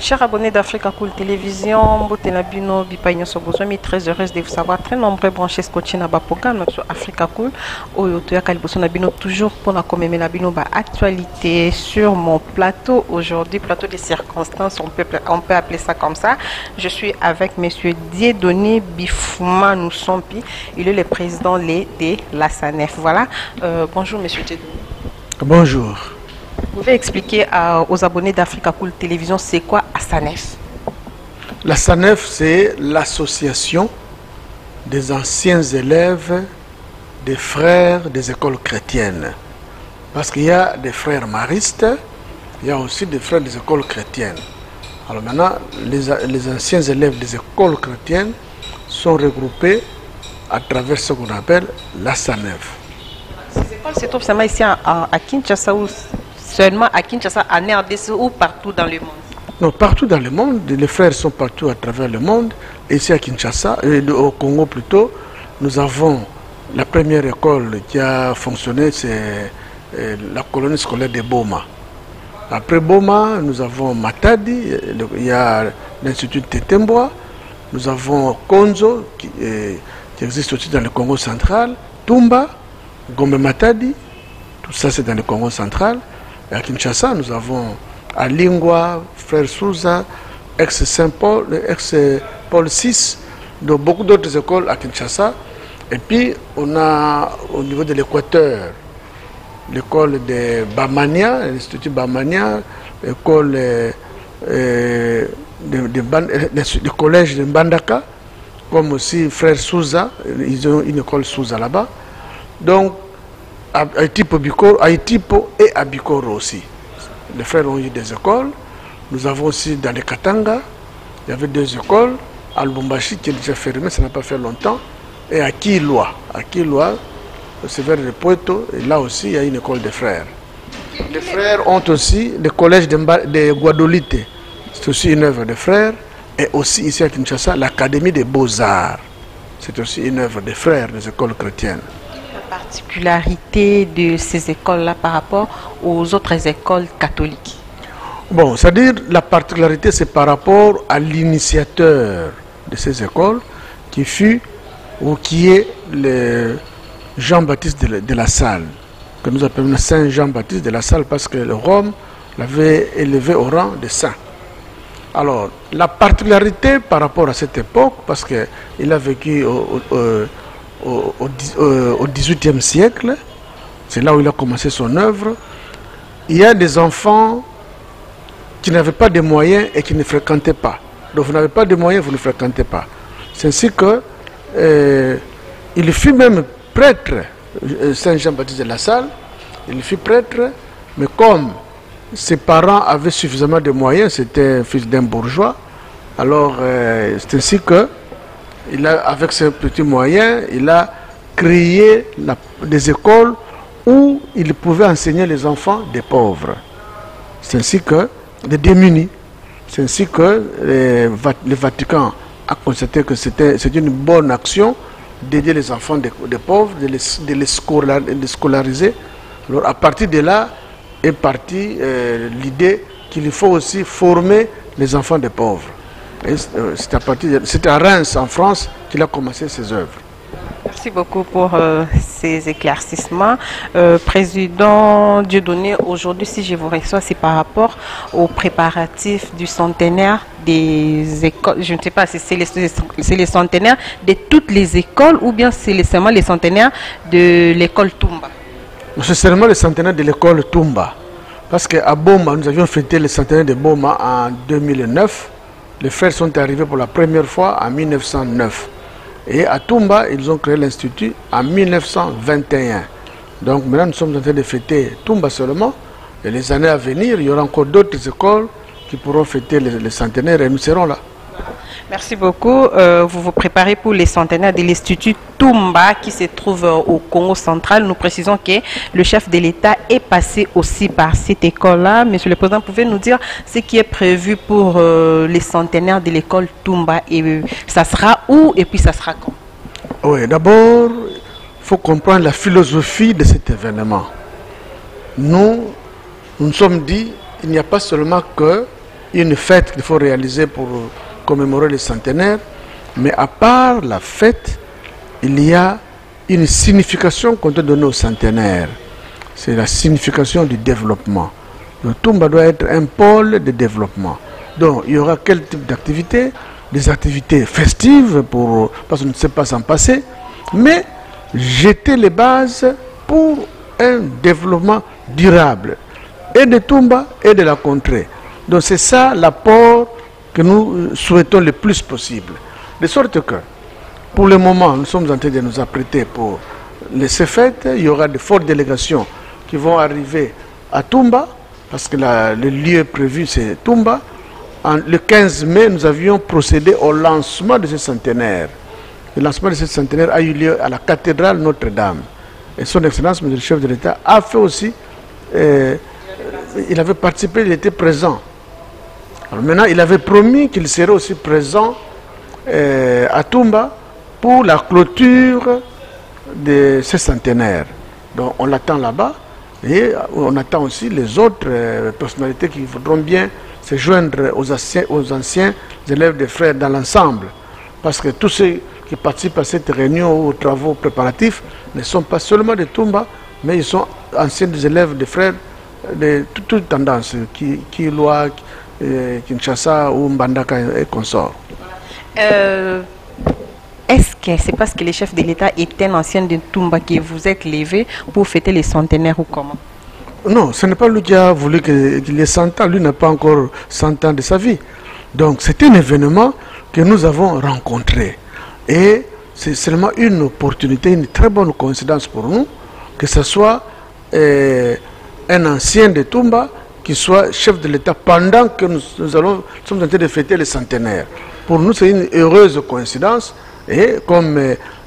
Chers abonnés d'Africa Cool Télévision, Botenabino, Bipagnon Sobozomi, très heureuse de vous savoir. Très nombreux branchés scotchés na programme sur Africa Cool. Oyotoya Kalibosonabino, toujours pour la commémorer la bino actualité sur mon plateau. Aujourd'hui, plateau des circonstances, on peut appeler ça comme ça. Je suis avec monsieur Dieudonné Bifouma Nusompi. Il est le président de la SANEF. Voilà. Bonjour monsieur Dieudonné. Bonjour. Vous pouvez expliquer aux abonnés d'Africa Cool Télévision, c'est quoi la SANEF? La SANEF, c'est l'association des anciens élèves des frères des écoles chrétiennes. Parce qu'il y a des frères maristes, il y a aussi des frères des écoles chrétiennes. Alors maintenant, les anciens élèves des écoles chrétiennes sont regroupés à travers ce qu'on appelle la SANEF. Ces écoles se trouvent seulement ici à Kinshasa ou seulement à Kinshasa, en RDC ou partout dans le monde? Non, partout dans le monde. Les frères sont partout à travers le monde. Ici à Kinshasa, au Congo plutôt, nous avons la première école qui a fonctionné, c'est la colonie scolaire de Boma. Après Boma, nous avons Matadi, il y a l'Institut Tetemboa, nous avons Konzo qui existe aussi dans le Congo central, Tumba, Gombe Matadi, tout ça c'est dans le Congo central. Et à Kinshasa, nous avons à Lingua, Frère Souza, ex-Saint-Paul, ex-Paul VI, donc beaucoup d'autres écoles à Kinshasa. Et puis, on a au niveau de l'Équateur, l'école de Bamania, l'Institut Bamania, l'école le collège de Mbandaka, comme aussi Frère Souza, ils ont une école Souza là-bas. Donc, à Haïtipo et à Bikoro aussi. Les frères ont eu des écoles. Nous avons aussi dans les Katanga, il y avait deux écoles. À Lubumbashi qui est déjà fermé, ça n'a pas fait longtemps. Et à Kilwa, c'est vers le Poeto, et là aussi il y a une école de frères. Les frères ont aussi le collège de Guadolite, c'est aussi une œuvre de frères. Et aussi ici à Kinshasa, l'Académie des Beaux-Arts, c'est aussi une œuvre de frères des écoles chrétiennes. La particularité de ces écoles-là par rapport aux autres écoles catholiques? Bon, c'est-à-dire la particularité, c'est par rapport à l'initiateur de ces écoles qui fut ou qui est le Jean-Baptiste de la Salle, que nous appelons Saint Jean-Baptiste de la Salle parce que le Rome l'avait élevé au rang de saint. Alors, la particularité par rapport à cette époque, parce qu'il a vécu au XVIIIe siècle, c'est là où il a commencé son œuvre, il y a des enfants qui n'avaient pas de moyens et qui ne fréquentaient pas. Donc vous n'avez pas de moyens, vous ne fréquentez pas. C'est ainsi que il fut même prêtre, Saint Jean-Baptiste de la Salle, il fut prêtre, mais comme ses parents avaient suffisamment de moyens, c'était fils d'un bourgeois, alors c'est ainsi que avec ses petits moyens, il a créé des écoles où il pouvait enseigner les enfants des pauvres. C'est ainsi que, des démunis. C'est ainsi que le Vatican a constaté que c'est une bonne action d'aider les enfants des pauvres, de les scolariser. Alors à partir de là est partie l'idée qu'il faut aussi former les enfants des pauvres. C'est à Reims, en France, qu'il a commencé ses œuvres. Merci beaucoup pour ces éclaircissements. Président Dieudonné, aujourd'hui, si je vous reçois, c'est par rapport aux préparatifs du centenaire des écoles. Je ne sais pas si c'est les centenaires de toutes les écoles ou bien c'est seulement les centenaires de l'école Tumba. C'est seulement le centenaire de l'école Tumba. Parce qu'à Boma, nous avions fêté le centenaire de Boma en 2009. Les frères sont arrivés pour la première fois en 1909. Et à Tumba, ils ont créé l'institut en 1921. Donc maintenant, nous sommes en train de fêter Tumba seulement. Et les années à venir, il y aura encore d'autres écoles qui pourront fêter les centenaires et nous serons là. Merci beaucoup. Vous vous préparez pour les centenaires de l'Institut Tumba qui se trouve au Congo central. Nous précisons que le chef de l'État est passé aussi par cette école-là. Monsieur le Président, pouvez nous dire ce qui est prévu pour les centenaires de l'école Tumba et ça sera où et puis ça sera quand? Oui, d'abord, il faut comprendre la philosophie de cet événement. Nous nous sommes dit, il n'y a pas seulement que une fête qu'il faut réaliser pour commémorer le centenaire. Mais à part la fête, il y a une signification qu'on doit donner au centenaire. C'est la signification du développement. Le Toumba doit être un pôle de développement. Donc, il y aura quel type d'activité? Des activités festives, parce qu'on ne sait pas s'en passer, mais jeter les bases pour un développement durable, et de Toumba et de la contrée. Donc, c'est ça l'apport que nous souhaitons le plus possible. De sorte que, pour le moment, nous sommes en train de nous apprêter pour ces fêtes. Il y aura de fortes délégations qui vont arriver à Toumba, parce que le lieu prévu c'est Toumba. Le 15 mai, nous avions procédé au lancement de ce centenaire. Le lancement de ce centenaire a eu lieu à la cathédrale Notre-Dame. Et son Excellence, M. le chef de l'État, a fait aussi, il avait participé, il était présent. Alors maintenant, il avait promis qu'il serait aussi présent à Toumba pour la clôture de ce centenaire. Donc on l'attend là-bas et on attend aussi les autres personnalités qui voudront bien se joindre aux anciens élèves des frères dans l'ensemble. Parce que tous ceux qui participent à cette réunion ou aux travaux préparatifs ne sont pas seulement de Toumba, mais ils sont anciens élèves des frères de toutes tendances, Kilwa, Kinshasa ou Mbandaka et consorts. Est-ce que c'est parce que le chef de l'État est un ancien de Toumba que vous êtes levé pour fêter les centenaires ou comment? Non, ce n'est pas lui qui a voulu qu'il ait 100 ans. Lui n'a pas encore 100 ans de sa vie. Donc c'est un événement que nous avons rencontré. Et c'est seulement une opportunité, une très bonne coïncidence pour nous, que ce soit un ancien de Toumba qui soit chef de l'État pendant que nous sommes en train de fêter le centenaire. Pour nous, c'est une heureuse coïncidence. Et comme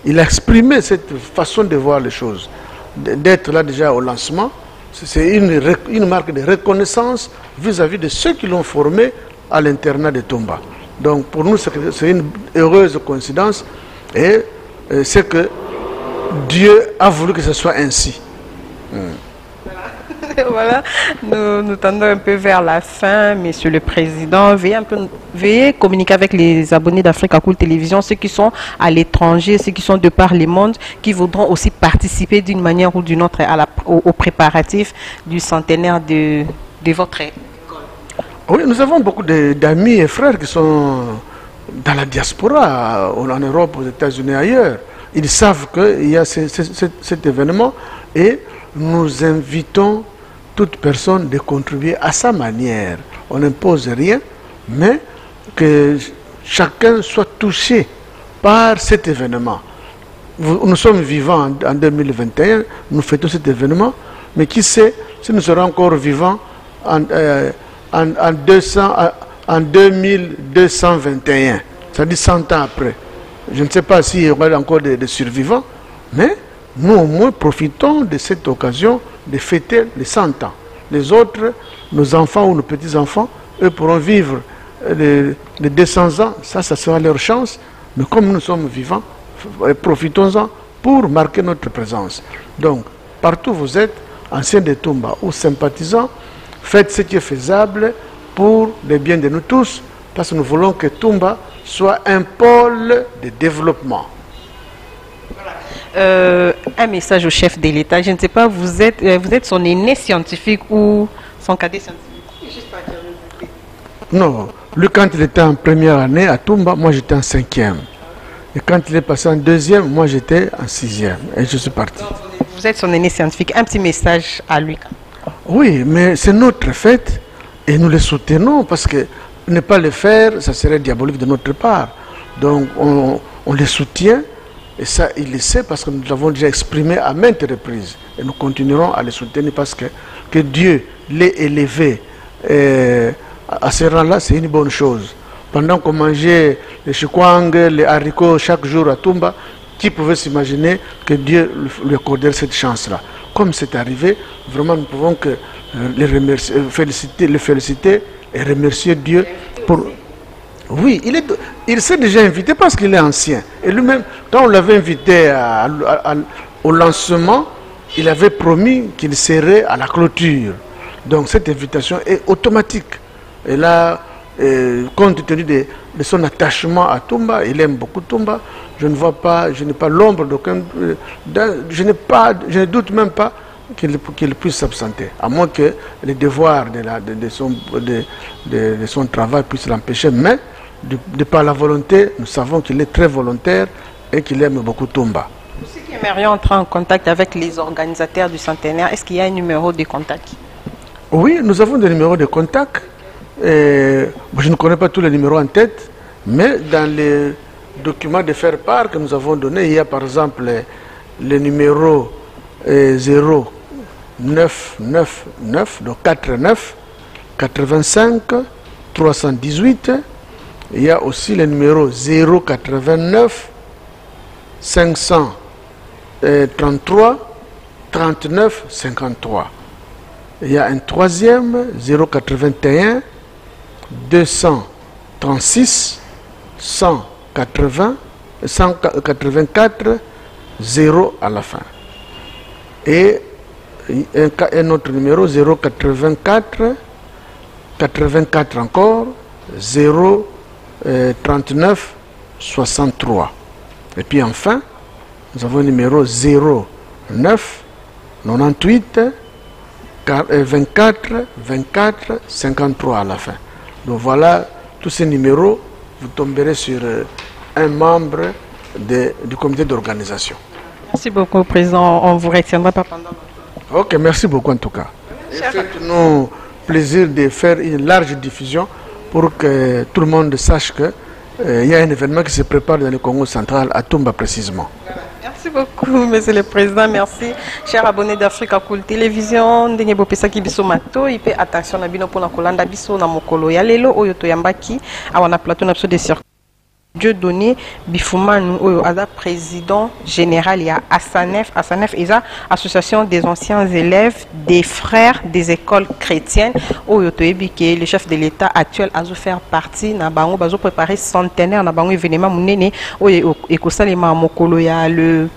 il a exprimé cette façon de voir les choses, d'être là déjà au lancement, c'est une marque de reconnaissance vis-à-vis de ceux qui l'ont formé à l'internat de Toumba. Donc pour nous, c'est une heureuse coïncidence et c'est que Dieu a voulu que ce soit ainsi. Voilà, nous tendons un peu vers la fin, Monsieur le Président. Veuillez communiquer avec les abonnés d'Africa Cool Télévision, ceux qui sont à l'étranger, ceux qui sont de par le monde, qui voudront aussi participer d'une manière ou d'une autre au préparatif du centenaire de votre école. Oui, nous avons beaucoup d'amis et frères qui sont dans la diaspora, en Europe, aux États-Unis, ailleurs. Ils savent qu'il y a cet événement et nous invitons toute personne de contribuer à sa manière. On n'impose rien, mais que chacun soit touché par cet événement. Nous sommes vivants en 2021, nous fêtons cet événement, mais qui sait si nous serons encore vivants en 2221, c'est-à-dire 100 ans après. Je ne sais pas s'il y aura encore des survivants, mais nous au moins profitons de cette occasion de fêter les 100 ans. Les autres, nos enfants ou nos petits-enfants, eux pourront vivre les 200 ans, ça sera leur chance. Mais comme nous sommes vivants, profitons-en pour marquer notre présence. Donc, partout où vous êtes, anciens de Toumba ou sympathisants, faites ce qui est faisable pour le bien de nous tous, parce que nous voulons que Toumba soit un pôle de développement. Un message au chef de l'État. Je ne sais pas, vous êtes son aîné scientifique ou son cadet scientifique? Non, lui quand il était en première année à Toumba, moi j'étais en 5e. Et quand il est passé en 2e, moi j'étais en 6e. Et je suis parti. Vous êtes son aîné scientifique. Un petit message à lui. Oui, mais c'est notre fête et nous le soutenons parce que ne pas le faire, ça serait diabolique de notre part. Donc on les soutient. Et ça, il le sait parce que nous l'avons déjà exprimé à maintes reprises. Et nous continuerons à le soutenir parce que Dieu l'ait élevé à ce rang-là, c'est une bonne chose. Pendant qu'on mangeait les chikwang, les haricots chaque jour à Toumba, qui pouvait s'imaginer que Dieu lui accorderait cette chance-là? Comme c'est arrivé, vraiment nous pouvons le féliciter et remercier Dieu pour... Oui, il s'est déjà invité parce qu'il est ancien. Et lui-même, quand on l'avait invité au lancement, il avait promis qu'il serait à la clôture. Donc cette invitation est automatique. Et là, compte tenu de son attachement à Toumba, il aime beaucoup Toumba. Je ne vois pas, je n'ai pas l'ombre d'aucun, je ne doute même pas qu'il puisse s'absenter, à moins que les devoirs de son travail puissent l'empêcher. Mais de par la volonté, nous savons qu'il est très volontaire et qu'il aime beaucoup Toumba. Ceux qui aimeraient entrer en contact avec les organisateurs du centenaire, est-ce qu'il y a un numéro de contact? Oui, nous avons des numéros de contact. Je ne connais pas tous les numéros en tête, mais dans les documents de faire-part que nous avons donnés, il y a par exemple le numéro 0999, donc 49 85 318. Il y a aussi le numéro 089 533 39 53. Il y a un troisième, 081 236 184 0 à la fin. Et un autre numéro, 084 84 encore, 039 63. Et puis enfin, nous avons un numéro 09 98 24 24 53 à la fin. Donc voilà, tous ces numéros, vous tomberez sur un membre du comité d'organisation. Merci beaucoup, Président. On vous retiendra pas pendant longtemps. Ok, merci beaucoup en tout cas. Faites-nous plaisir de faire une large diffusion pour que tout le monde sache qu'il y a un événement qui se prépare dans le Congo central, à Toumba précisément. Merci beaucoup, Monsieur le Président. Merci, chers abonnés d'Africa Cool Télévision. Ndenge bopesa ki biso mato, ipe attention na bino pona kolanda biso na mokolo ya lelo oyo toyambaki awana plateau na biso de circuit. Dieu donné Bifumanu oyo ada président général ya ASANEF. ASANEF est association des anciens élèves des frères des écoles chrétiennes oyo toyebi ke le chef de l'État actuel a faire partie na bango bazo préparer centenaire na bango événement munene oyo ekosalema mokolo ya le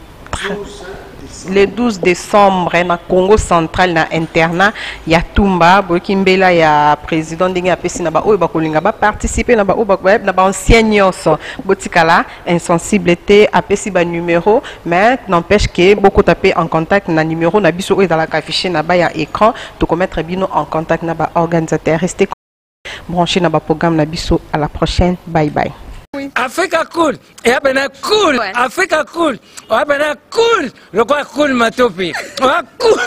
12 décembre na Congo central na internat ya Toumba bokimbela ya président ndenge apesi na ba oyo bakolinga ba participer na ba na ba ancien nyonso botikala insensibilité apesi ba numéro, mais n'empêche que beaucoup taper en contact na numéro na biso oyo dans la affiché na ba ya écran to commettre bino en contact na ba organisateur. Restez branchés na ba programme na biso. À la prochaine, bye bye. Africa Cool, et abena cool, ouais. Africa Cool, abena cool, le quoi cool matopi, cool.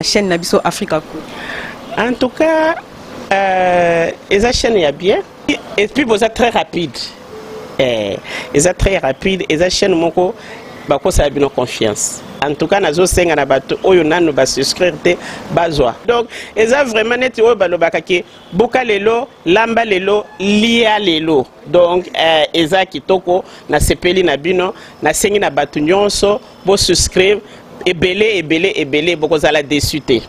La chaîne Nabiso Africa Cool. En tout cas, la chaîne est bien, et puis vous êtes très rapide. Ils sont très rapide, et la chaîne moko, bako ça a bien confiance. En tout cas, nazo senga na bato oyo nanu ba souscrire te bazwa. Donc, eza vraiment neti oyo balobaka ke boka lelo, lamba lelo, lia lelo. Donc, eza kitoko na sepeli na bino, na sengi na bato nyonso bo souscrire ebele boko zala déçuté.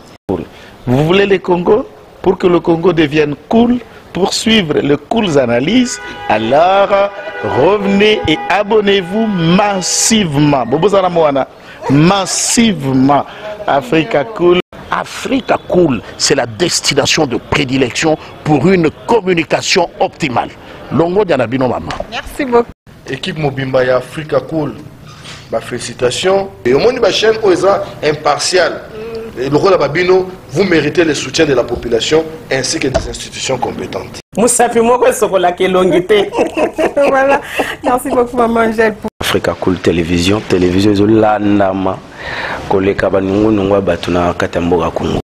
Vous voulez le Congo pour que le Congo devienne cool? Pour suivre les cool analyses, alors revenez et abonnez-vous massivement. Massivement. Africa Cool. Africa Cool, c'est la destination de prédilection pour une communication optimale. Longo Dianabino Mama. Merci beaucoup. Équipe Mobimba ya Africa Cool. Bah, félicitations. Et au monde de la chaîne, impartial. Et le rôle de Babino, vous méritez le soutien de la population ainsi que des institutions compétentes. Voilà, merci beaucoup, Maman Angèle. Africa Cool Télévision, télévision Landama, Koleka Banungu Nungwa Batuna Katamboga Kungu.